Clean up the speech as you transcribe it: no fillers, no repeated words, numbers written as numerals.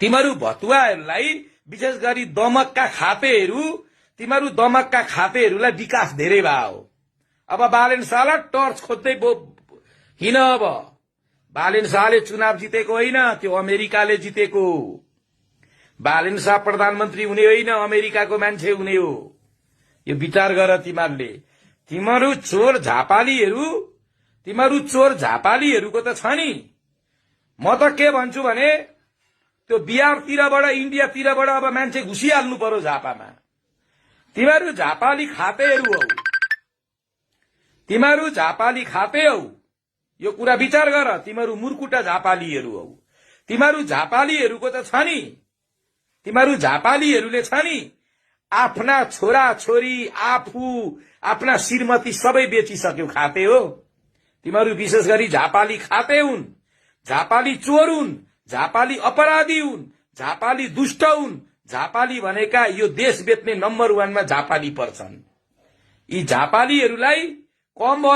तिमीहरू भतुवाहरूलाई विशेष गरी दमकका खातेहरू तिमीहरू दमकका खातेहरूलाई विकास धेरै भयो। अब बालेन शाहलाई टर्च खोज्दै हिँड। अब बालेन शाहले चुनाव जितेको होइन, त्यो अमेरिकाले जितेको। बालेन शाह प्रधानमन्त्री हुने होइन, अमेरिकाको मान्छे हुने हो। यो विचार गर तिमीहरूले। तिमीहरू चोर झापालीहरूको त छ नि। म त के भन्छु भने त्यो बिहारतिरबाट इन्डियातिरबाट अब मान्छे घुसिहाल्नु पर्यो झापामा। तिमीहरू झापाली खाते हौ। यो कुरा विचार गर। तिमीहरू मुर्कुटा झापालीहरू हौ। तिमीहरू झापालीहरूको त छ नि। तिमीहरू झापालीहरूले छ नि आफ्ना छोरा छोरी आफू आफ्ना श्रीमती सबै बेचिसक्यो खाते हो। तिमीहरू विशेष गरी झापाली खाते हुन्, झापाली चोर हुन्, झापाली अपराधी हुन्, झापाली दुष्ट हुन्। झापाली भनेका यो देश बेच्ने नम्बर 1 मा झापाली पर्छन्। यी झापालीहरूलाई कम